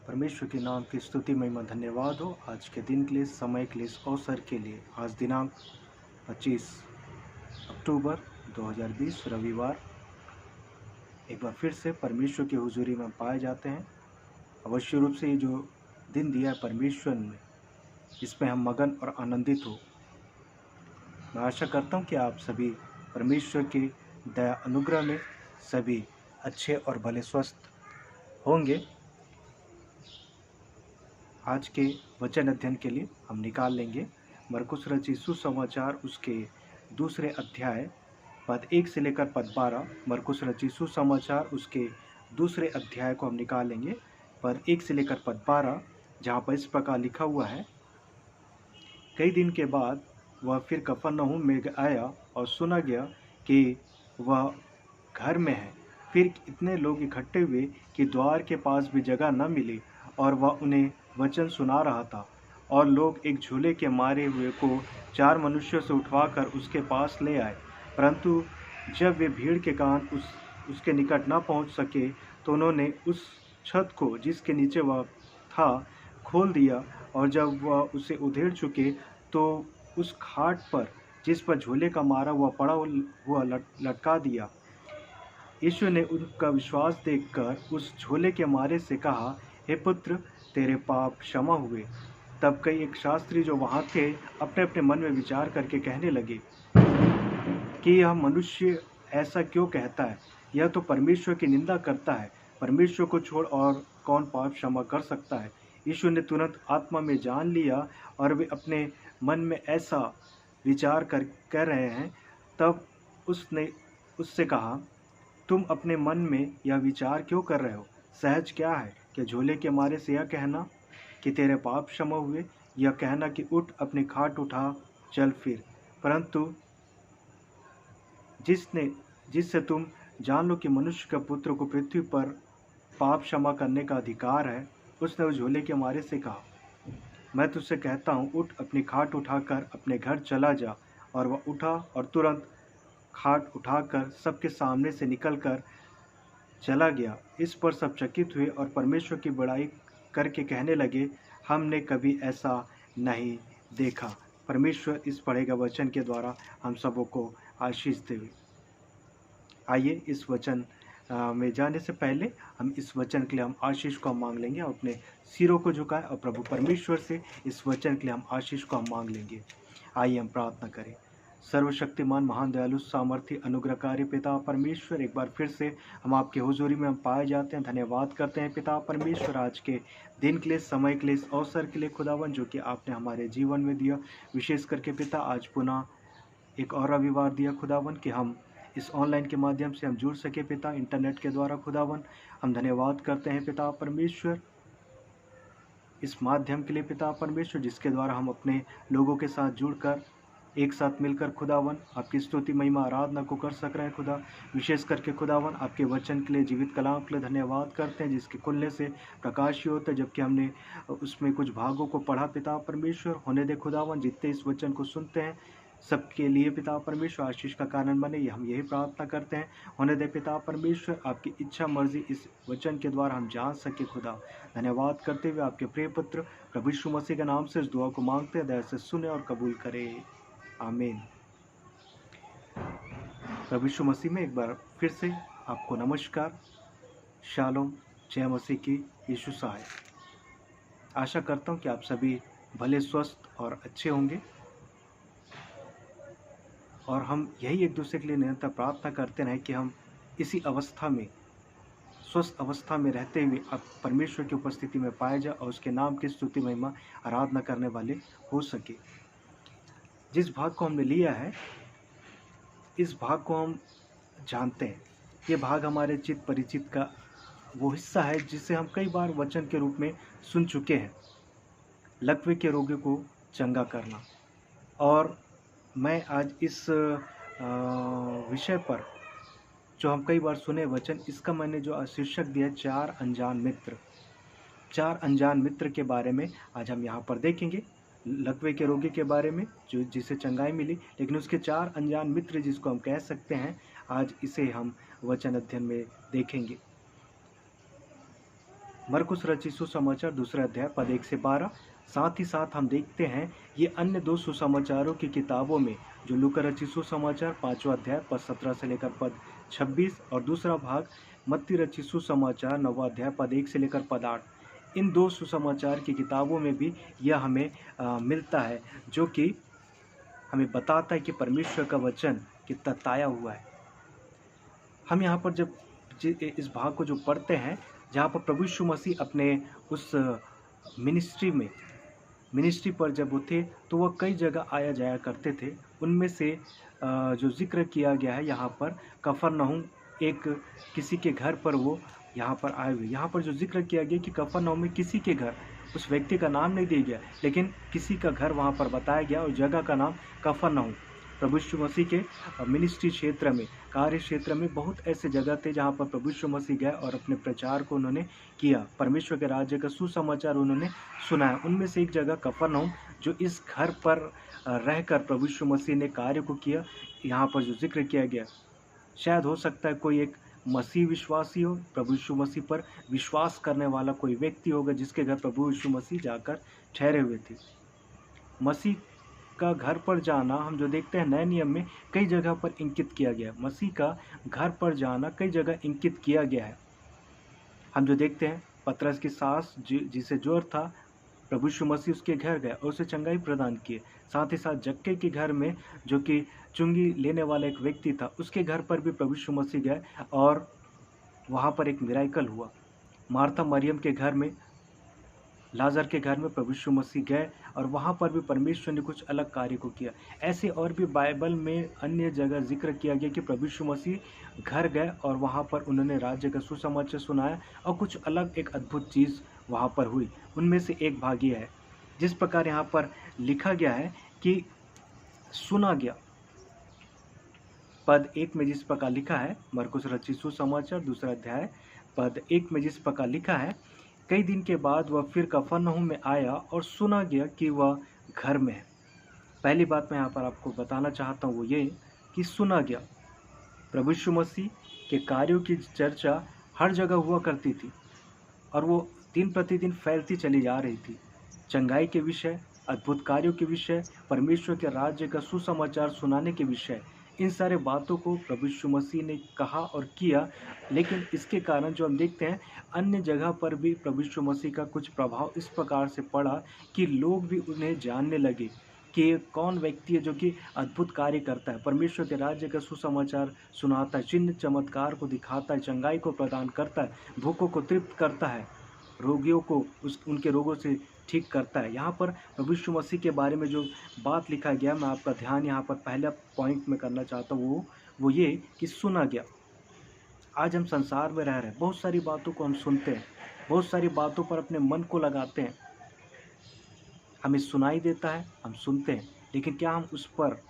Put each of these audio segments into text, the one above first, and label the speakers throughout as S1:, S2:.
S1: परमेश्वर के नाम की स्तुति महिमा धन्यवाद हो। आज के दिन के लिए, समय के लिए, इस अवसर के लिए। आज दिनांक 25 अक्टूबर 2020 रविवार। एक बार फिर से परमेश्वर की हुजूरी में पाए जाते हैं। अवश्य रूप से ये जो दिन दिया है परमेश्वर ने, इसमें हम मगन और आनंदित हो। मैं आशा करता हूँ कि आप सभी परमेश्वर के दया अनुग्रह में सभी अच्छे और भले स्वस्थ होंगे। आज के वचन अध्ययन के लिए हम निकाल लेंगे मरकुस रचित सुसमाचार उसके दूसरे अध्याय पद 1 से लेकर पद 12। मरकुस रचित सुसमाचार उसके दूसरे अध्याय को हम निकाल लेंगे पद 1 से लेकर पद 12, जहाँ पर इस प्रकार लिखा हुआ है। कई दिन के बाद वह फिर कफरनहूम में आया और सुना गया कि वह घर में है। फिर इतने लोग इकट्ठे हुए कि द्वार के पास भी जगह न मिली, और वह उन्हें वचन सुना रहा था। और लोग एक झूले के मारे हुए को 4 मनुष्यों से उठवाकर उसके पास ले आए, परंतु जब वे भीड़ के कारण उसके निकट न पहुंच सके, तो उन्होंने उस छत को जिसके नीचे वह था खोल दिया, और जब वह उसे उधेड़ चुके, तो उस खाट पर जिस पर झूले का मारा हुआ पड़ा हुआ लटका दिया। यीशु ने उनका विश्वास देखकर उस झूले के मारे से कहा, हे पुत्र, तेरे पाप क्षमा हुए। तब कई एक शास्त्री जो वहाँ थे अपने अपने मन में विचार करके कहने लगे कि यह मनुष्य ऐसा क्यों कहता है? यह तो परमेश्वर की निंदा करता है। परमेश्वर को छोड़ और कौन पाप क्षमा कर सकता है? यीशु ने तुरंत आत्मा में जान लिया, और वे अपने मन में ऐसा विचार कर रहे हैं। तब उसने उससे कहा, तुम अपने मन में यह विचार क्यों कर रहे हो? सहज क्या है कि झूले के मारे से यह कहना कि तेरे पाप क्षमा हुए, यह कहना कि उठ अपनी खाट उठा चल फिर? परंतु जिससे तुम जान लो कि मनुष्य का पुत्र को पृथ्वी पर पाप क्षमा करने का अधिकार है, उसने उस झूले के मारे से कहा, मैं तुझसे कहता हूँ, उठ अपनी खाट उठाकर अपने घर चला जा। और वह उठा और तुरंत खाट उठाकर सबके सामने से निकलकर चला गया। इस पर सब चकित हुए और परमेश्वर की बड़ाई करके कहने लगे, हमने कभी ऐसा नहीं देखा। परमेश्वर इस पढ़े गए वचन के द्वारा हम सबों को आशीष देवे। आइए इस वचन में जाने से पहले हम इस वचन के लिए हम आशीष को हम मांग लेंगे। अपने सिरों को झुकाएं और प्रभु परमेश्वर से इस वचन के लिए हम आशीष को हम मांग लेंगे। आइए हम प्रार्थना करें। सर्वशक्तिमान, महान, दयालु, सामर्थी, अनुग्रहकारी पिता परमेश्वर, एक बार फिर से हम आपके हुजूरी में हम पाए जाते हैं। धन्यवाद करते हैं पिता परमेश्वर, आज के दिन के लिए, समय के लिए, इस अवसर के लिए खुदावन जो कि आपने हमारे जीवन में दिया। विशेष करके पिता आज पुनः एक और रविवार दिया खुदावन कि हम इस ऑनलाइन के माध्यम से हम जुड़ सके पिता, इंटरनेट के द्वारा खुदावन। हम धन्यवाद करते हैं पिता परमेश्वर इस माध्यम के लिए पिता परमेश्वर, जिसके द्वारा हम अपने लोगों के साथ जुड़कर एक साथ मिलकर खुदावन आपकी स्तुति महिमा आराधना को कर सक रहे हैं खुदा। विशेष करके खुदावन आपके वचन के लिए, जीवित कलाम के लिए धन्यवाद करते हैं, जिसके खुलने से प्रकाश ही होता है। जबकि हमने उसमें कुछ भागों को पढ़ा पिता परमेश्वर, होने दे खुदावन जितने इस वचन को सुनते हैं सबके लिए पिता परमेश्वर आशीष का कारण बने, ये हम यही प्रार्थना करते हैं। होने दे पिता परमेश्वर, आपकी इच्छा मर्जी इस वचन के द्वारा हम जान सके खुदा। धन्यवाद करते हुए आपके प्रिय पुत्र प्रभु यीशु मसीह के नाम से इस दुआ को मांगते हैं, दया से सुने और कबूल करे, आमीन। प्रभु यीशु मसीह में एक बार फिर से आपको नमस्कार, शालोम, जय मसीह की, यीशु सहाय। आशा करता हूँ कि आप सभी भले, स्वस्थ और अच्छे होंगे, और हम यही एक दूसरे के लिए निरंतर प्रार्थना करते रहें कि हम इसी अवस्था में, स्वस्थ अवस्था में रहते हुए अब परमेश्वर की उपस्थिति में पाए जाए और उसके नाम की स्तुति महिमा आराधना करने वाले हो सके। जिस भाग को हमने लिया है, इस भाग को हम जानते हैं। ये भाग हमारे चित्त परिचित का वो हिस्सा है जिसे हम कई बार वचन के रूप में सुन चुके हैं। लकवे के रोगी को चंगा करना। और मैं आज इस विषय पर जो हम कई बार सुने वचन, इसका मैंने जो शीर्षक दिया, 4 अनजान मित्र। 4 अनजान मित्र के बारे में आज हम यहाँ पर देखेंगे। लकवे के रोगी के बारे में जो जिसे चंगाई मिली, लेकिन उसके 4 अनजान मित्र जिसको हम कह सकते हैं, आज इसे हम वचन अध्ययन में देखेंगे। मरकुस रचित सुसमाचार दूसरा अध्याय पद 1 से 12। साथ ही साथ हम देखते हैं ये अन्य दो सुसमाचारों की किताबों में, जो लूका रचित सुसमाचार 5वां अध्याय पद 17 से लेकर पद 26 और दूसरा भाग मत्ती रचित सुसमाचार 9वां अध्याय पद 1 से लेकर पद 8। इन दो सुसमाचार की किताबों में भी यह हमें मिलता है, जो कि हमें बताता है कि परमेश्वर का वचन कितना ताया हुआ है। हम यहाँ पर जब इस भाग को जो पढ़ते हैं, जहाँ पर प्रभु यीशु मसीह अपने उस मिनिस्ट्री पर जब वो थे, तो वह कई जगह आया जाया करते थे। उनमें से जो जिक्र किया गया है यहाँ पर कफरनहूम, एक किसी के घर पर वो यहाँ पर आए हुए। यहाँ पर जो जिक्र किया गया कि कफरनहूम में किसी के घर, उस व्यक्ति का नाम नहीं दिया गया, लेकिन किसी का घर वहाँ पर बताया गया और जगह का नाम कफरनहूम। प्रभु यीशु मसीह के मिनिस्ट्री क्षेत्र में, कार्य क्षेत्र में बहुत ऐसे जगह थे जहाँ पर प्रभु यीशु मसीह गए और अपने प्रचार को उन्होंने किया, परमेश्वर के राज्य का सुसमाचार उन्होंने सुनाया। उनमें से एक जगह कफरनहूम, जो इस घर पर रहकर प्रभु यीशु मसीह ने कार्य को किया, यहाँ पर जो जिक्र किया गया। शायद हो सकता है कोई एक मसीह विश्वासी हो, प्रभु यीशु मसीह पर विश्वास करने वाला कोई व्यक्ति होगा जिसके घर प्रभु यीशु मसीह जाकर ठहरे हुए थे। मसीह का घर पर जाना हम जो देखते हैं नए नियम में कई जगह पर इंकित किया गया है। मसीह का घर पर जाना कई जगह इंकित किया गया है। हम जो देखते हैं पतरस की सास जिसे ज्वर था, प्रभु यीशु मसीह उसके घर गए और उसे चंगाई प्रदान किए। साथ ही साथ जक्के के घर में, जो कि चुंगी लेने वाला एक व्यक्ति था, उसके घर पर भी प्रभु यीशु मसीह गए और वहाँ पर एक मिराकल हुआ। मार्था मरियम के घर में, लाजर के घर में प्रभु यीशु मसीह गए और वहाँ पर भी परमेश्वर ने कुछ अलग कार्य को किया। ऐसे और भी बाइबल में अन्य जगह जिक्र किया गया कि प्रभु यीशु मसीह घर गए और वहाँ पर उन्होंने राज्य का सुसमाचार सुनाया और कुछ अलग एक अद्भुत चीज़ वहाँ पर हुई। उनमें से एक भाग यह है, जिस प्रकार यहाँ पर लिखा गया है कि सुना गया। पद 1 में जिस प्रकार लिखा है, मरकुस रचित सुसमाचार दूसरा अध्याय पद 1 में जिस प्रकार लिखा है, कई दिन के बाद वह फिर कफरनहूम में आया और सुना गया कि वह घर में है। पहली बात मैं यहाँ पर आपको बताना चाहता हूँ वो ये कि सुना गया। प्रभु यीशु मसीह के कार्यों की चर्चा हर जगह हुआ करती थी और वो दिन प्रतिदिन फैलती चली जा रही थी। चंगाई के विषय, अद्भुत कार्यों के विषय, परमेश्वर के राज्य का सुसमाचार सुनाने के विषय, इन सारे बातों को प्रभु यीशु मसीह ने कहा और किया। लेकिन इसके कारण जो हम देखते हैं अन्य जगह पर भी प्रभु यीशु मसीह का कुछ प्रभाव इस प्रकार से पड़ा कि लोग भी उन्हें जानने लगे कि ये कौन व्यक्ति है जो कि अद्भुत कार्य करता है, परमेश्वर के राज्य का सुसमाचार सुनाता है, चिन्ह चमत्कार को दिखाता है, चंगाई को प्रदान करता है, भूखों को तृप्त करता है, रोगियों को उनके रोगों से ठीक करता है। यहाँ पर प्रभु यीशु मसीह के बारे में जो बात लिखा गया, मैं आपका ध्यान यहाँ पर पहला पॉइंट में करना चाहता हूँ वो ये कि सुना गया। आज हम संसार में रह रहे हैं, बहुत सारी बातों को हम सुनते हैं, बहुत सारी बातों पर अपने मन को लगाते हैं, हमें सुनाई देता है, हम सुनते हैं, लेकिन क्या हम उस पर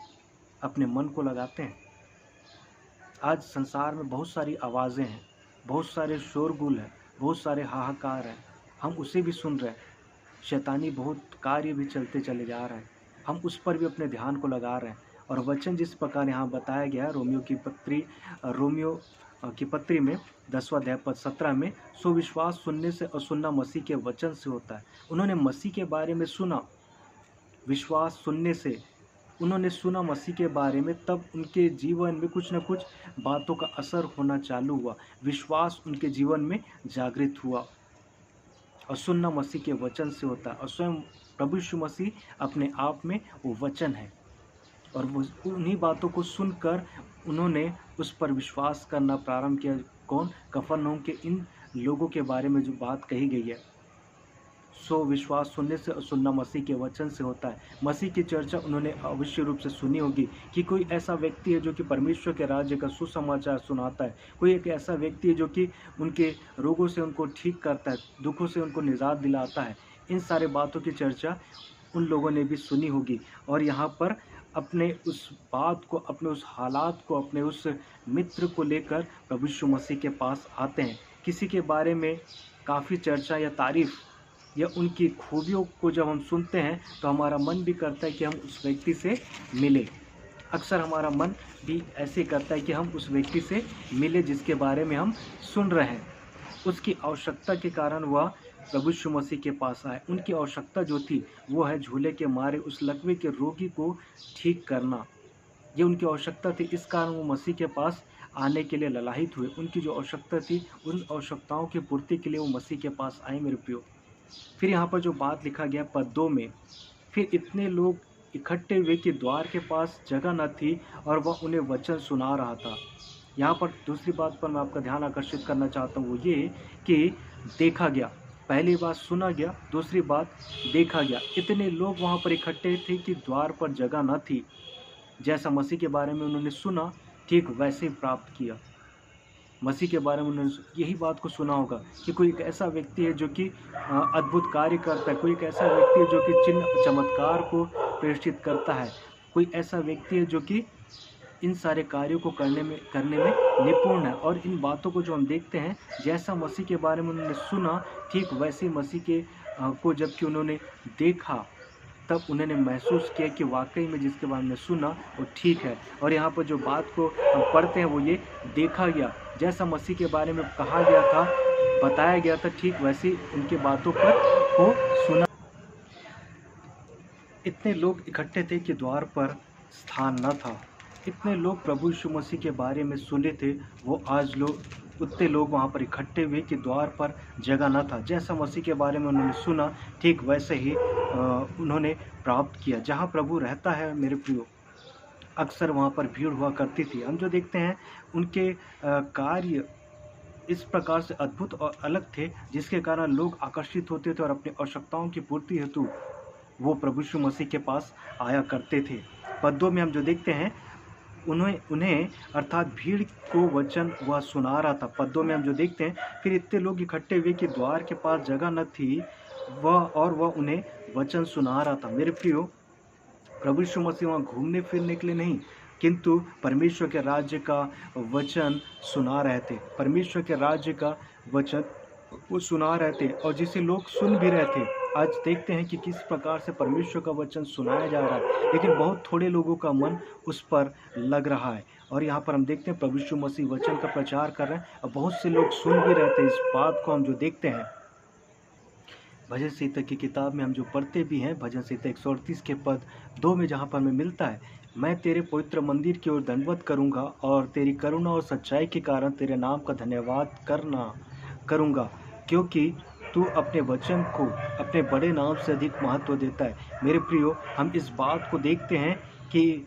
S1: अपने मन को लगाते हैं? आज संसार में बहुत सारी आवाज़ें हैं, बहुत सारे शोरगुल हैं, बहुत सारे हाहाकार हैं, हम उसे भी सुन रहे हैं। शैतानी बहुत कार्य भी चलते चले जा रहे हैं, हम उस पर भी अपने ध्यान को लगा रहे हैं। और वचन जिस प्रकार यहाँ बताया गया रोमियो की पत्री में 10वां अध्याय पद 17 में, सो विश्वास सुनने से और सुनना मसीह के वचन से होता है। उन्होंने मसीह के बारे में सुना, विश्वास सुनने से उन्होंने सुना मसीह के बारे में, तब उनके जीवन में कुछ न कुछ बातों का असर होना चालू हुआ, विश्वास उनके जीवन में जागृत हुआ। और सुनना मसीह के वचन से होता है और स्वयं प्रभु यीशु मसीह अपने आप में वो वचन है। और वो उन्हीं बातों को सुनकर उन्होंने उस पर विश्वास करना प्रारंभ किया। कौन? कफरनहूम के इन लोगों के बारे में जो बात कही गई है, सो विश्वास सुनने से और सुनना मसीह के वचन से होता है। मसीह की चर्चा उन्होंने अवश्य रूप से सुनी होगी कि कोई ऐसा व्यक्ति है जो कि परमेश्वर के राज्य का सुसमाचार सुनाता है, कोई एक ऐसा व्यक्ति है जो कि उनके रोगों से उनको ठीक करता है, दुखों से उनको निजात दिलाता है। इन सारे बातों की चर्चा उन लोगों ने भी सुनी होगी और यहाँ पर अपने उस बात को, अपने उस हालात को, अपने उस मित्र को लेकर प्रभु यीशु मसीह के पास आते हैं। किसी के बारे में काफ़ी चर्चा या तारीफ़ या उनकी खूबियों को जब हम सुनते हैं तो हमारा मन भी करता है कि हम उस व्यक्ति से मिले। अक्सर हमारा मन भी ऐसे करता है कि हम उस व्यक्ति से मिले जिसके बारे में हम सुन रहे हैं। उसकी आवश्यकता के कारण वह प्रभु यीशु मसीह के पास आए। उनकी आवश्यकता जो थी वो है झूले के मारे उस लकवे के रोगी को ठीक करना। ये उनकी आवश्यकता थी, इस कारण वो मसीह के पास आने के लिए ललायित हुए। उनकी जो आवश्यकता थी, उन आवश्यकताओं की पूर्ति के लिए वो मसीह के पास आए मेरे प्रियो। फिर यहाँ पर जो बात लिखा गया पद 2 में, फिर इतने लोग इकट्ठे हुए कि द्वार के पास जगह न थी और वह उन्हें वचन सुना रहा था। यहाँ पर दूसरी बात पर मैं आपका ध्यान आकर्षित करना चाहता हूँ, वो ये कि देखा गया। पहली बात सुना गया, दूसरी बात देखा गया। इतने लोग वहाँ पर इकट्ठे थे कि द्वार पर जगह न थी। जैसा मसीह के बारे में उन्होंने सुना, ठीक वैसे ही प्राप्त किया। मसीह के बारे में उन्होंने यही बात को सुना होगा कि कोई एक ऐसा व्यक्ति है जो कि अद्भुत कार्य करता है, कोई एक ऐसा व्यक्ति है जो कि चिन्ह चमत्कार को प्रेषित करता है, कोई ऐसा व्यक्ति है जो कि इन सारे कार्यों को करने में निपुण है। और इन बातों को जो हम देखते हैं, जैसा मसीह के बारे में उन्होंने सुना, ठीक वैसे मसीह के को जबकि उन्होंने देखा, तब उन्होंने महसूस किया कि वाकई में जिसके बारे में सुना वो ठीक है। और यहाँ पर जो बात को हम पढ़ते हैं वो ये, देखा गया। जैसा मसीह के बारे में कहा गया था, बताया गया था, ठीक वैसे उनके बातों पर को सुना। इतने लोग इकट्ठे थे कि द्वार पर स्थान न था। इतने लोग प्रभु यीशु मसीह के बारे में सुने थे, वो आज उतने लोग वहाँ पर इकट्ठे हुए कि द्वार पर जगह न था। जैसा मसीह के बारे में उन्होंने सुना, ठीक वैसे ही उन्होंने प्राप्त किया। जहाँ प्रभु रहता है मेरे प्रियो, अक्सर वहाँ पर भीड़ हुआ करती थी। हम जो देखते हैं उनके कार्य इस प्रकार से अद्भुत और अलग थे, जिसके कारण लोग आकर्षित होते थे और अपनी आवश्यकताओं की पूर्ति हेतु वो प्रभु यीशु मसीह के पास आया करते थे। पदों में हम जो देखते हैं, उन्हें अर्थात भीड़ को वचन वह सुना रहा था। पदों में हम जो देखते हैं, फिर इतने लोग इकट्ठे हुए कि द्वार के पास जगह न थी, वह उन्हें वचन सुना रहा था। मेरे प्रियो, प्रभु यीशु मसीह वहाँ घूमने फिरने के लिए नहीं, किंतु परमेश्वर के राज्य का वचन सुना रहे थे। परमेश्वर के राज्य का वचन वो सुना रहे थे और जिसे लोग सुन भी रहे थे। आज देखते हैं कि किस प्रकार से परमेश्वर का वचन सुनाया जा रहा है, लेकिन बहुत थोड़े लोगों का मन उस पर लग रहा है। और यहाँ पर हम देखते हैं प्रभु यीशु मसीह वचन का प्रचार कर रहे हैं और बहुत से लोग सुन भी रहे थे। इस बात को हम जो देखते हैं भजन संहिता की किताब में हम जो पढ़ते भी हैं, भजन संहिता 138 के पद 2 में जहाँ पर हमें मिलता है, मैं तेरे पवित्र मंदिर की ओर दंडवत करूँगा और तेरी करुणा और सच्चाई के कारण तेरे नाम का धन्यवाद करूँगा, क्योंकि तू अपने वचन को अपने बड़े नाम से अधिक महत्व देता है। मेरे प्रियो, हम इस बात को देखते हैं कि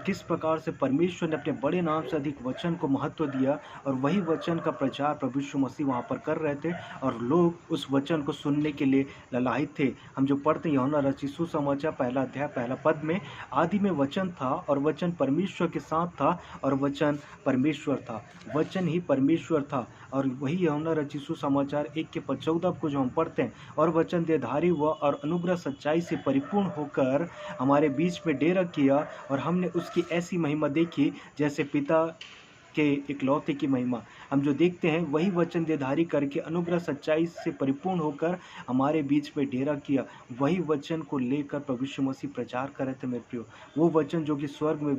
S1: किस प्रकार से परमेश्वर ने अपने बड़े नाम से अधिक वचन को महत्व दिया और वही वचन का प्रचार प्रभु यीशु मसीह वहाँ पर कर रहे थे और लोग उस वचन को सुनने के लिए ललायित थे। हम जो पढ़ते हैं यूहन्ना रचित सुसमाचार 1 अध्याय 1 पद में, आदि में वचन था और वचन परमेश्वर के साथ था और वचन परमेश्वर था, वचन ही परमेश्वर था। और वही यूहन्ना रचित सुसमाचार 1 के पद 14 को जो हम पढ़ते हैं, और वचन देहधारी हुआ और अनुग्रह सच्चाई से परिपूर्ण होकर हमारे बीच में डेरा किया और हमने उसकी ऐसी महिमा देखी जैसे पिता के इकलौते की महिमा। हम जो देखते हैं वही वचन देहधारी करके अनुग्रह सच्चाई से परिपूर्ण होकर हमारे बीच में डेरा किया। वही वचन को लेकर प्रभु यीशु मसीह प्रचार कर रहे थे मेरे प्रियो। वो वचन जो कि स्वर्ग में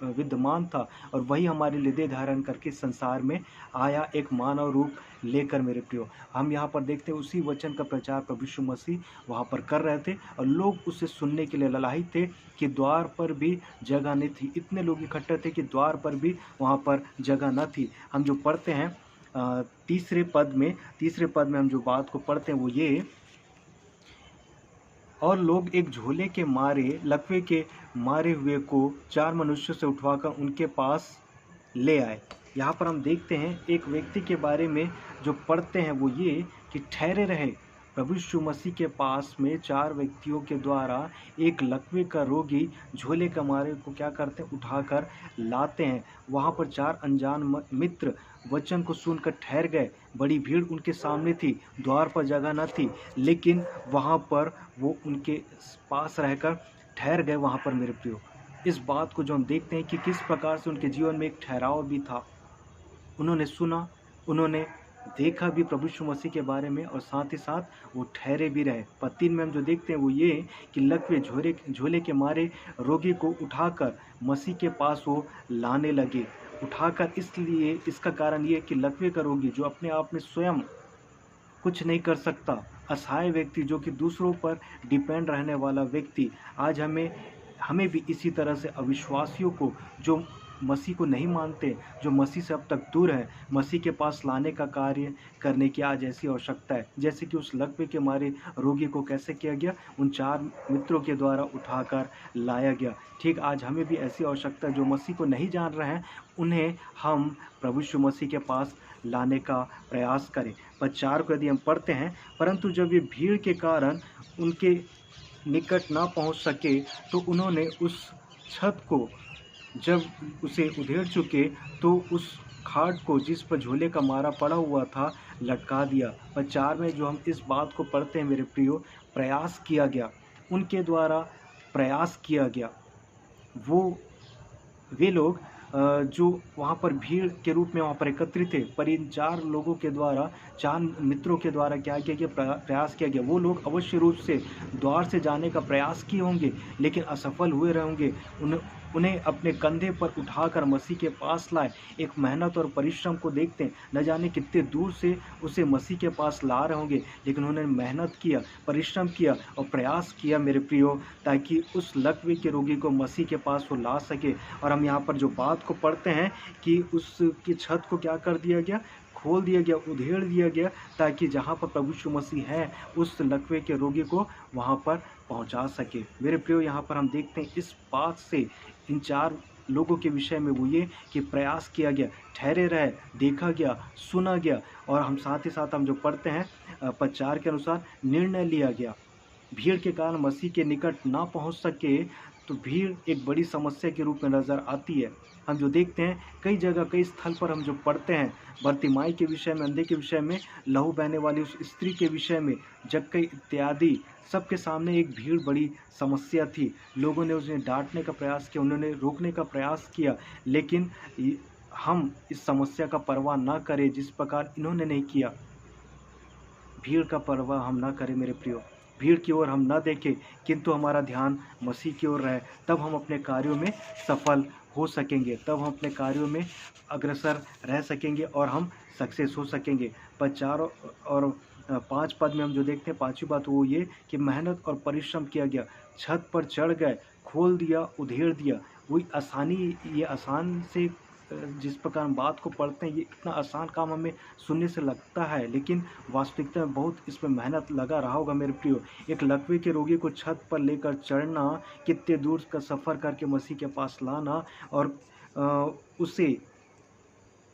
S1: विद्यमान था और वही हमारे लिए देह धारण करके संसार में आया, एक मानव रूप लेकर मेरे प्रियो। हम यहाँ पर देखते हैं उसी वचन का प्रचार प्रभु यीशु मसीह वहाँ पर कर रहे थे और लोग उसे सुनने के लिए ललायित थे कि द्वार पर भी जगह नहीं थी। इतने लोग इकट्ठे थे कि द्वार पर भी वहाँ पर जगह न थी। हम जो पढ़ते हैं तीसरे पद में हम जो बात को पढ़ते हैं वो ये, और लोग एक झोले के मारे लकवे के मारे हुए को 4 मनुष्यों से उठवाकर उनके पास ले आए। यहाँ पर हम देखते हैं एक व्यक्ति के बारे में जो पढ़ते हैं वो ये कि ठहरे रहे। प्रभु यीशु मसीह के पास में 4 व्यक्तियों के द्वारा एक लकवे का रोगी झोले का मारे को क्या करते हैं, उठाकर लाते हैं। वहाँ पर 4 अनजान मित्र वचन को सुनकर ठहर गए। बड़ी भीड़ उनके सामने थी, द्वार पर जगह न थी, लेकिन वहाँ पर वो उनके पास रहकर ठहर गए। वहाँ पर मेरे प्रियो, इस बात को जो हम देखते हैं कि किस प्रकार से उनके जीवन में एक ठहराव भी था। उन्होंने सुना, उन्होंने देखा भी प्रभु यीशु मसीह के बारे में और साथ ही साथ वो ठहरे भी रहे। पद 3 में हम जो देखते हैं वो ये कि लकवे झोले के मारे रोगी को उठाकर मसीह के पास वो लाने लगे। उठाकर इसलिए, इसका कारण ये कि लकवे का रोगी जो अपने आप में स्वयं कुछ नहीं कर सकता। असहाय व्यक्ति जो कि दूसरों पर डिपेंड रहने वाला व्यक्ति, आज हमें हमें भी इसी तरह से अविश्वासियों को, जो मसीह को नहीं मानते, जो मसीह से अब तक दूर हैं, मसीह के पास लाने का कार्य करने की आज ऐसी आवश्यकता है। जैसे कि उस लकवे के मारे रोगी को कैसे किया गया, उन 4 मित्रों के द्वारा उठाकर लाया गया। ठीक आज हमें भी ऐसी आवश्यकता है, जो मसीह को नहीं जान रहे हैं, उन्हें हम प्रभु यीशु मसीह के पास लाने का प्रयास करें। पद 4 को यदि हम पढ़ते हैं, परंतु जब ये भीड़ के कारण उनके निकट ना पहुंच सके, तो उन्होंने उस छत को जब उसे उधेड़ चुके, तो उस खाट को जिस पर झोले का मारा पड़ा हुआ था, लटका दिया। पर 4 में जो हम इस बात को पढ़ते हैं मेरे प्रियो, प्रयास किया गया, उनके द्वारा प्रयास किया गया। वे लोग जो वहाँ पर भीड़ के रूप में वहाँ पर एकत्रित थे, पर इन 4 लोगों के द्वारा, 4 मित्रों के द्वारा क्या किया गया, प्रयास किया गया। वो लोग अवश्य रूप से द्वार से जाने का प्रयास किए होंगे, लेकिन असफल हुए रहेंगे। उन्हें अपने कंधे पर उठाकर मसीह के पास लाए। एक मेहनत और परिश्रम को देखते हैं, न जाने कितने दूर से उसे मसीह के पास ला रहे होंगे, लेकिन उन्होंने मेहनत किया, परिश्रम किया और प्रयास किया मेरे प्रियो, ताकि उस लकवे के रोगी को मसीह के पास वो ला सके। और हम यहाँ पर जो बात को पढ़ते हैं कि उसकी छत को क्या कर दिया गया, खोल दिया गया, उधेड़ दिया गया, ताकि जहाँ पर प्रभु यीशु मसीह है, उस लकवे के रोगी को वहाँ पर पहुँचा सके। मेरे प्रियो, यहाँ पर हम देखते हैं इस बात से इन 4 लोगों के विषय में वो ये कि प्रयास किया गया, ठहरे रहे, देखा गया, सुना गया। और हम साथ ही साथ हम जो पढ़ते हैं पद 4 के अनुसार, निर्णय लिया गया। भीड़ के कारण मसीह के निकट ना पहुंच सके, तो भीड़ एक बड़ी समस्या के रूप में नज़र आती है। हम जो देखते हैं कई जगह, कई स्थल पर हम जो पढ़ते हैं, बर्तिमाई के विषय में, अंधे के विषय में, लहू बहने वाली उस स्त्री के विषय में, जक्कई इत्यादि, सबके सामने एक भीड़ बड़ी समस्या थी। लोगों ने उन्हें डांटने का प्रयास किया, उन्होंने रोकने का प्रयास किया, लेकिन हम इस समस्या का परवाह ना करें जिस प्रकार इन्होंने नहीं किया। भीड़ का परवाह हम ना करें मेरे प्रियो, भीड़ की ओर हम ना देखें, किंतु हमारा ध्यान मसीह की ओर रहे। तब हम अपने कार्यों में सफल हो सकेंगे, तब हम अपने कार्यों में अग्रसर रह सकेंगे और हम सक्सेस हो सकेंगे। पर 4 और 5 पद में हम जो देखते हैं, 5वीं बात वो ये कि मेहनत और परिश्रम किया गया, छत पर चढ़ गए, खोल दिया, उधेड़ दिया। वही आसानी, ये आसान से जिस प्रकार हम बात को पढ़ते हैं, ये इतना आसान काम हमें सुनने से लगता है, लेकिन वास्तविकता में बहुत इसमें मेहनत लगा रहा होगा मेरे प्रियो। एक लकवे के रोगी को छत पर लेकर चढ़ना, कितने दूर का सफ़र करके मसीह के पास लाना और उसे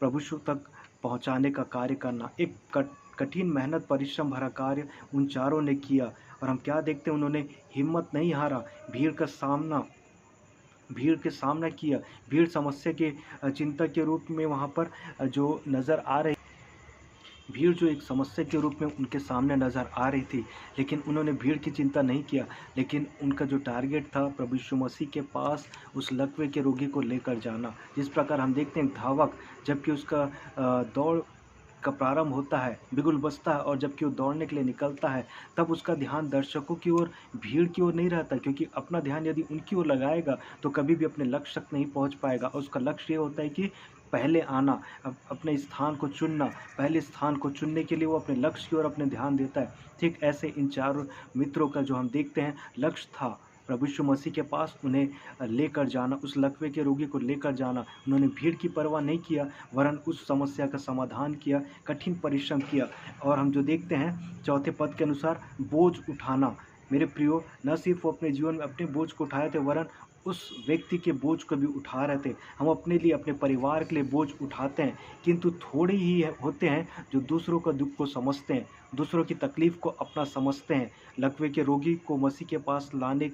S1: प्रभु यीशु तक पहुंचाने का कार्य करना, एक कठिन मेहनत परिश्रम भरा कार्य उन 4 ने किया। और हम क्या देखते हैं, उन्होंने हिम्मत नहीं हारा, भीड़ के सामना किया। भीड़ समस्या के चिंतक के रूप में वहाँ पर जो नज़र आ रही, भीड़ जो एक समस्या के रूप में उनके सामने नज़र आ रही थी, लेकिन उन्होंने भीड़ की चिंता नहीं किया, लेकिन उनका जो टारगेट था प्रभु यीशु मसीह के पास उस लकवे के रोगी को लेकर जाना। जिस प्रकार हम देखते हैं धावक जबकि उसका दौड़ का प्रारंभ होता है, बिगुल बजता है और जबकि वो दौड़ने के लिए निकलता है, तब उसका ध्यान दर्शकों की ओर, भीड़ की ओर नहीं रहता, क्योंकि अपना ध्यान यदि उनकी ओर लगाएगा तो कभी भी अपने लक्ष्य तक नहीं पहुंच पाएगा। और उसका लक्ष्य ये होता है कि पहले आना, अपने स्थान को चुनना, पहले स्थान को चुनने के लिए वो अपने लक्ष्य की ओर अपने ध्यान देता है। ठीक ऐसे इन 4 मित्रों का जो हम देखते हैं लक्ष्य था प्रभु यीशु मसीह के पास उन्हें लेकर जाना, उस लकवे के रोगी को लेकर जाना। उन्होंने भीड़ की परवाह नहीं किया, वरन उस समस्या का समाधान किया, कठिन परिश्रम किया। और हम जो देखते हैं 4 पद के अनुसार, बोझ उठाना। मेरे प्रियो, न सिर्फ वो अपने जीवन में अपने बोझ को उठाए थे, वरन उस व्यक्ति के बोझ को भी उठा रहे थे। हम अपने लिए, अपने परिवार के लिए बोझ उठाते हैं, किंतु थोड़े ही होते हैं जो दूसरों का दुख को समझते हैं, दूसरों की तकलीफ़ को अपना समझते हैं। लकवे के रोगी को मसीह के पास लाए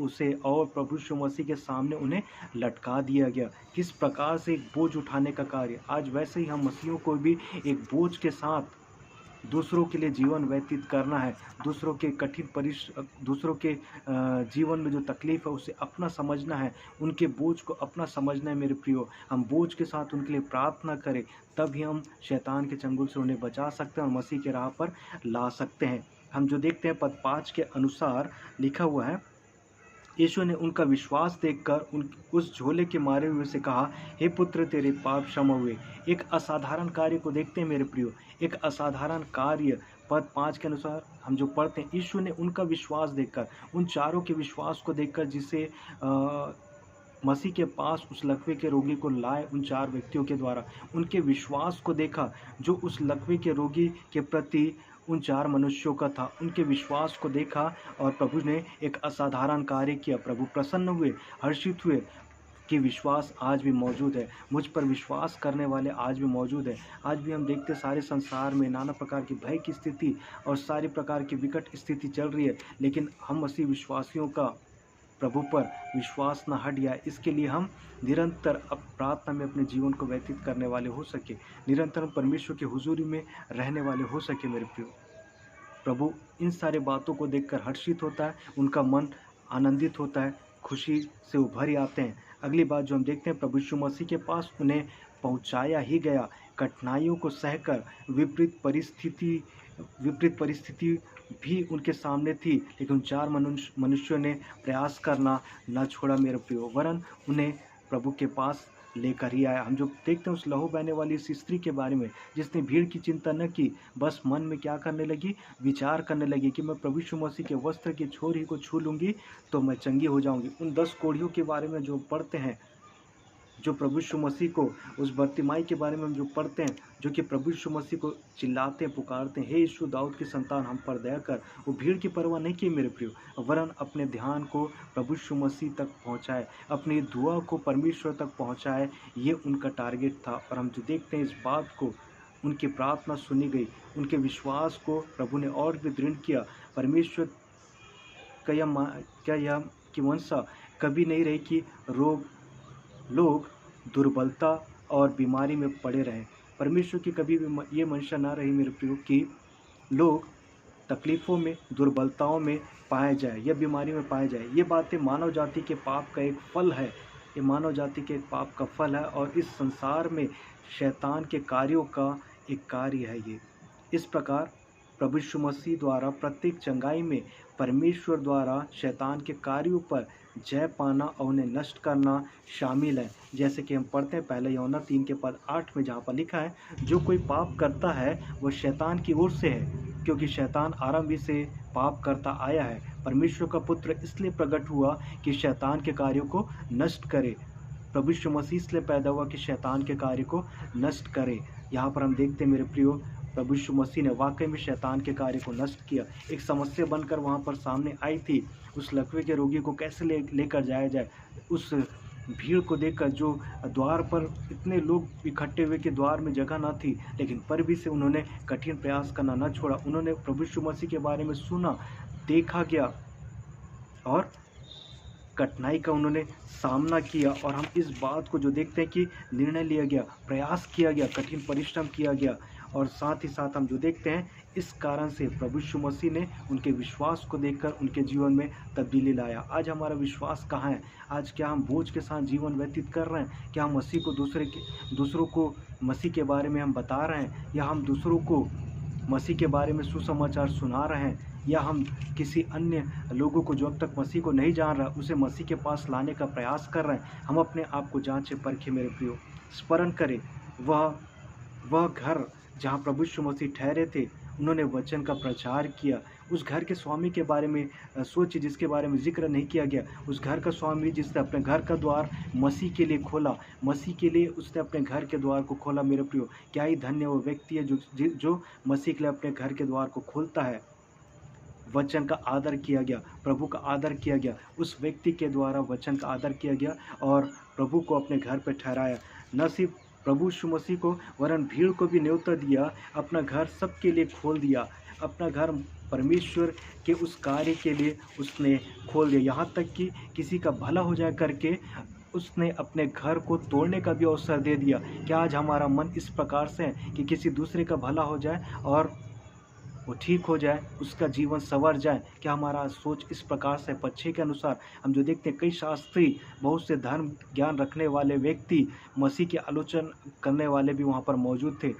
S1: उसे, और प्रभु यीशु मसीह के सामने उन्हें लटका दिया गया। किस प्रकार से एक बोझ उठाने का कार्य, आज वैसे ही हम मसीहों को भी एक बोझ के साथ दूसरों के लिए जीवन व्यतीत करना है। दूसरों के दूसरों के जीवन में जो तकलीफ़ है उसे अपना समझना है, उनके बोझ को अपना समझना है मेरे प्रियो। हम बोझ के साथ उनके लिए प्रार्थना करें, तभी हम शैतान के चंगुल से उन्हें बचा सकते हैं और मसीह के राह पर ला सकते हैं। हम जो देखते हैं पद 5 के अनुसार लिखा हुआ है, यीशु ने उनका विश्वास देखकर उस झोले के मारे हुए से कहा, हे पुत्र, तेरे पाप क्षमा हुए। एक असाधारण कार्य को देखते हैं मेरे प्रियो, एक असाधारण कार्य। पद 5 के अनुसार हम जो पढ़ते हैं, यीशु ने उनका विश्वास देखकर, उन चारों के विश्वास को देखकर, जिसे मसीह के पास उस लकवे के रोगी को लाए उन 4 व्यक्तियों के द्वारा, उनके विश्वास को देखा जो उस लकवे के रोगी के प्रति उन 4 मनुष्यों का था। उनके विश्वास को देखा और प्रभु ने एक असाधारण कार्य किया। प्रभु प्रसन्न हुए, हर्षित हुए कि विश्वास आज भी मौजूद है। मुझ पर विश्वास करने वाले आज भी मौजूद है। आज भी हम देखते सारे संसार में नाना प्रकार की भय की स्थिति और सारी प्रकार की विकट स्थिति चल रही है, लेकिन हम मसीह विश्वासियों का प्रभु पर विश्वास न हट जाए, इसके लिए हम निरंतर अब प्रार्थना में अपने जीवन को व्यतीत करने वाले हो सके, निरंतर परमेश्वर की हुजूरी में रहने वाले हो सके। मेरे प्रियो, प्रभु इन सारे बातों को देखकर हर्षित होता है, उनका मन आनंदित होता है, खुशी से उभर आते हैं। अगली बात जो हम देखते हैं, प्रभु यीशु मसीह के पास उन्हें पहुंचाया ही गया। कठिनाइयों को सहकर विपरीत परिस्थिति भी उनके सामने थी, लेकिन उन 4 मनुष्यों ने प्रयास करना न छोड़ा मेरे प्रियो, वरन उन्हें प्रभु के पास लेकर ही आया। हम जो देखते हैं उस लहू बहने वाली इस स्त्री के बारे में, जिसने भीड़ की चिंता न की, बस मन में क्या करने लगी, विचार करने लगी कि मैं प्रभु यीशु मसीह के वस्त्र की छोर ही को छू लूँगी तो मैं चंगी हो जाऊँगी। उन 10 कोढ़ियों के बारे में जो पढ़ते हैं, जो प्रभु यीशु मसीह को, उस बर्तिमाई के बारे में हम जो पढ़ते हैं, जो कि प्रभु यीशु मसीह को चिल्लाते हैं, पुकारते हैं, हे यीशु दाऊद की संतान हम पर दया कर। वो भीड़ की परवाह नहीं की मेरे प्रियो, वरन अपने ध्यान को प्रभु यीशु मसीह तक पहुंचाए, अपनी दुआ को परमेश्वर तक पहुंचाए, ये उनका टारगेट था। और हम जो देखते हैं इस बात को, उनकी प्रार्थना सुनी गई, उनके विश्वास को प्रभु ने और भी दृढ़ किया। परमेश्वर क्या यह कि मंशा कभी नहीं रही कि लोग दुर्बलता और बीमारी में पड़े रहें। परमेश्वर की कभी भी ये मंशा ना रही मेरे प्रियो कि लोग तकलीफ़ों में, दुर्बलताओं में पाए जाए या बीमारी में पाए जाए। ये बातें मानव जाति के पाप का एक फल है, ये मानव जाति के पाप का फल है और इस संसार में शैतान के कार्यों का एक कार्य है ये। इस प्रकार प्रभु यीशु मसीह द्वारा प्रत्येक चंगाई में परमेश्वर द्वारा शैतान के कार्यों पर जय पाना और उन्हें नष्ट करना शामिल है। जैसे कि हम पढ़ते हैं पहले यूहन्ना 3 के पद 8 में, जहाँ पर लिखा है, जो कोई पाप करता है वह शैतान की ओर से है, क्योंकि शैतान आरंभ से पाप करता आया है। परमेश्वर का पुत्र इसलिए प्रकट हुआ कि शैतान के कार्यों को नष्ट करे। प्रभु यीशु मसीह इसलिए पैदा हुआ कि शैतान के कार्य को नष्ट करे। यहाँ पर हम देखते हैं मेरे प्रियो, प्रभु यीशु मसीह ने वाकई में शैतान के कार्य को नष्ट किया। एक समस्या बनकर वहाँ पर सामने आई थी, उस लकवे के रोगी को कैसे लेकर जाया जाए। उस भीड़ को देखकर, जो द्वार पर इतने लोग इकट्ठे हुए कि द्वार में जगह ना थी, लेकिन पर भी से उन्होंने कठिन प्रयास करना न छोड़ा। उन्होंने प्रभु यीशु मसीह के बारे में सुना, देखा गया और कठिनाई का उन्होंने सामना किया। और हम इस बात को जो देखते हैं कि निर्णय लिया गया, प्रयास किया गया, कठिन परिश्रम किया गया, और साथ ही साथ हम जो देखते हैं इस कारण से प्रभु यीशु मसीह ने उनके विश्वास को देखकर उनके जीवन में तब्दीली लाया। आज हमारा विश्वास कहाँ है? आज क्या हम बोझ के साथ जीवन व्यतीत कर रहे हैं? क्या हम मसीह को दूसरों को मसीह के बारे में हम बता रहे हैं, या हम दूसरों को मसीह के बारे में सुसमाचार सुना रहे हैं, या हम किसी अन्य लोगों को जो अब तक मसीह को नहीं जान रहा उसे मसीह के पास लाने का प्रयास कर रहे हैं? हम अपने आप को जांचे परखें मेरे प्रियो। स्मरण करें वह घर जहाँ प्रभु यीशु मसीह ठहरे थे, उन्होंने वचन का प्रचार किया। उस घर के स्वामी के बारे में सोचिए, जिसके बारे में जिक्र नहीं किया गया। उस घर का स्वामी जिसने अपने घर का द्वार मसीह के लिए खोला, मसीह के लिए उसने अपने घर के द्वार को खोला। मेरे प्रियो, क्या ही धन्य वो व्यक्ति है जो मसीह के लिए अपने घर के द्वार को खोलता है। वचन का आदर किया गया, प्रभु का आदर किया गया, उस व्यक्ति के द्वारा वचन का आदर किया गया और प्रभु को अपने घर पर ठहराया। न सिर्फ प्रभु यीशु मसीह को, वरन भीड़ को भी न्योता दिया, अपना घर सबके लिए खोल दिया। अपना घर परमेश्वर के उस कार्य के लिए उसने खोल दिया। यहाँ तक कि किसी का भला हो जाए करके उसने अपने घर को तोड़ने का भी अवसर दे दिया। क्या आज हमारा मन इस प्रकार से है कि किसी दूसरे का भला हो जाए और वो ठीक हो जाए, उसका जीवन संवर जाए? क्या हमारा सोच इस प्रकार से? पक्षे के अनुसार हम जो देखते हैं, कई शास्त्री, बहुत से धर्म ज्ञान रखने वाले व्यक्ति, मसीह की आलोचना करने वाले भी वहाँ पर मौजूद थे।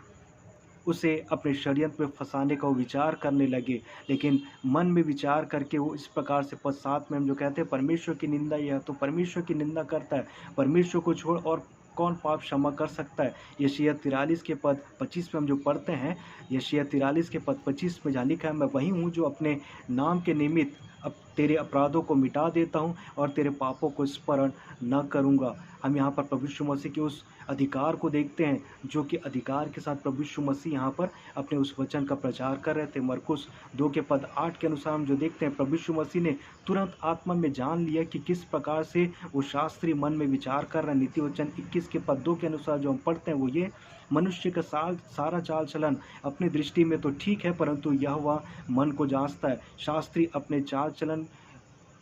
S1: उसे अपने षड्यंत्र में फंसाने का वो विचार करने लगे। लेकिन मन में विचार करके वो इस प्रकार से पद 7 में हम जो कहते हैं परमेश्वर की निंदा, यह तो परमेश्वर की निंदा करता है, परमेश्वर को छोड़ और कौन पाप क्षमा कर सकता है। यशायाह 43 के पद 25 में हम जो पढ़ते हैं, यशायाह 43 के पद 25 में जहाँ लिखा है, मैं वही हूँ जो अपने नाम के निमित्त अब तेरे अपराधों को मिटा देता हूँ और तेरे पापों को स्मरण न करूँगा। हम यहाँ पर प्रभु यीशु मसीह के उस अधिकार को देखते हैं, जो कि अधिकार के साथ प्रभु यीशु मसीह यहाँ पर अपने उस वचन का प्रचार कर रहे थे। मरकुस 2 के पद 8 के अनुसार हम जो देखते हैं, प्रभु यीशु मसीह ने तुरंत आत्मा में जान लिया कि किस प्रकार से वो शास्त्री मन में विचार कर रहे हैं। नीति वचन 21 के पद 2 के अनुसार जो हम पढ़ते हैं वो ये, मनुष्य का सारा चाल चलन अपनी दृष्टि में तो ठीक है, परंतु यहोवा मन को जांचता है। शास्त्री अपने चाल चलन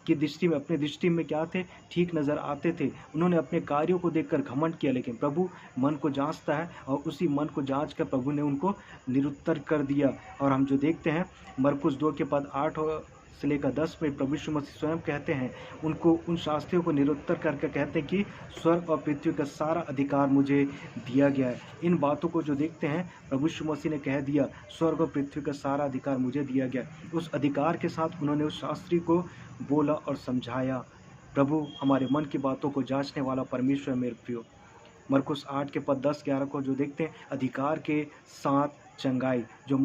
S1: की दृष्टि में, अपनी दृष्टि में क्या थे, ठीक नज़र आते थे। उन्होंने अपने कार्यों को देखकर घमंड किया, लेकिन प्रभु मन को जांचता है और उसी मन को जांच कर प्रभु ने उनको निरुत्तर कर दिया। और हम जो देखते हैं मरकुस 2 के पद 8 से लेकर 10 में प्रभु यीशु मसीह स्वयं कहते हैं, उनको उन शास्त्रियों को निरुत्तर करके कहते हैं कि स्वर्ग और पृथ्वी का सारा अधिकार मुझे दिया गया है। इन बातों को जो देखते हैं प्रभु यीशु मसीह ने कह दिया, स्वर्ग और पृथ्वी का सारा अधिकार मुझे दिया गया। उस अधिकार के साथ उन्होंने उस शास्त्री को बोला और समझाया। प्रभु हमारे मन की बातों को जांचने वाला परमेश्वर है मेरे प्रियो। मरकुस 8 के पद 10-11 को जो देखते हैं, अधिकार के साथ चंगाई, जो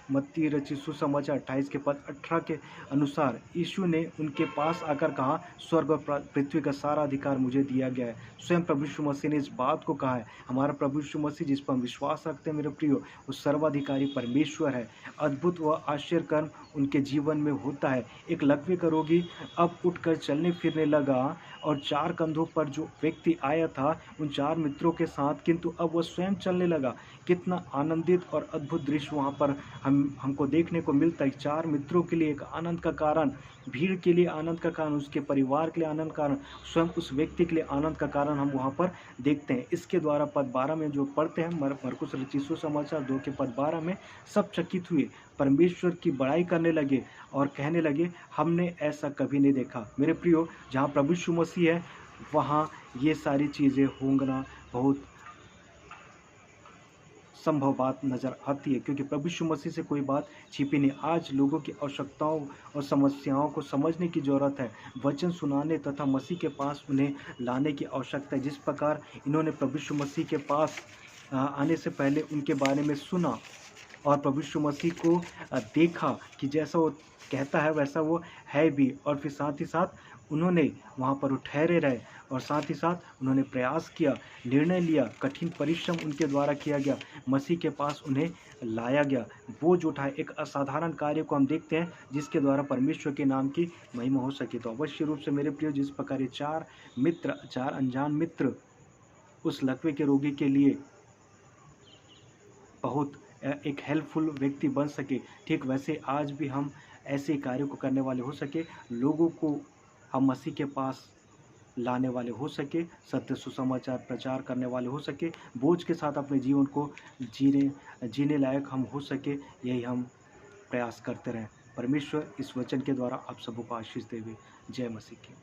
S1: मत्ती रचित सुसमाचार 28 के पद 18 के अनुसार यीशु ने उनके पास आकर कहा, स्वर्ग और पृथ्वी का सारा अधिकार मुझे दिया गया है। स्वयं प्रभु यीशु मसीह ने इस बात को कहा है। हमारा प्रभु यीशु मसीह जिस पर हम विश्वास रखते हैं मेरे प्रियो, वो सर्वाधिकारी परमेश्वर है। अद्भुत व आश्चर्य कर्म उनके जीवन में होता है। एक लकवे का रोगी अब उठकर चलने फिरने लगा और 4 कंधों पर जो व्यक्ति आया था उन 4 मित्रों के साथ, किंतु अब वह स्वयं चलने लगा। कितना आनंदित और अद्भुत दृश्य वहाँ पर हमको देखने को मिलता है। 4 मित्रों के लिए एक आनंद का कारण, भीड़ के लिए आनंद का कारण, उसके परिवार के लिए आनंद का कारण, स्वयं उस व्यक्ति के लिए आनंद का कारण हम वहाँ पर देखते हैं। इसके द्वारा पद 12 में जो पढ़ते हैं, मरकुस रचित सुसमाचार 2 के पद 12 में, सब चकित हुए, परमेश्वर की बड़ाई करने लगे और कहने लगे, हमने ऐसा कभी नहीं देखा। मेरे प्रियो, जहाँ प्रभु यीशु मसीह है वहाँ ये सारी चीज़ें होंगना बहुत संभव बात नज़र आती है, क्योंकि प्रभु यीशु मसीह से कोई बात छिपी नहीं। आज लोगों की आवश्यकताओं और समस्याओं को समझने की ज़रूरत है, वचन सुनाने तथा मसीह के पास उन्हें लाने की आवश्यकता है। जिस प्रकार इन्होंने प्रभु यीशु मसीह के पास आने से पहले उनके बारे में सुना और प्रभु यीशु मसीह को देखा कि जैसा वो कहता है वैसा वो है भी, और फिर साथ ही साथ उन्होंने वहाँ पर ठहरे रहे और साथ ही साथ उन्होंने प्रयास किया, निर्णय लिया, कठिन परिश्रम उनके द्वारा किया गया, मसीह के पास उन्हें लाया गया। बोझ उठाए, एक असाधारण कार्य को हम देखते हैं जिसके द्वारा परमेश्वर के नाम की महिमा हो सके। तो अवश्य रूप से मेरे प्रिय, जिस प्रकार ये 4 अनजान मित्र उस लकवे के रोगी के लिए बहुत एक हेल्पफुल व्यक्ति बन सके, ठीक वैसे आज भी हम ऐसे कार्यों को करने वाले हो सके, लोगों को हम मसीह के पास लाने वाले हो सके, सत्य सुसमाचार प्रचार करने वाले हो सके, बोझ के साथ अपने जीवन को जीने लायक हम हो सके, यही हम प्रयास करते रहें। परमेश्वर इस वचन के द्वारा आप सबको आशीष देवे। जय मसीह की।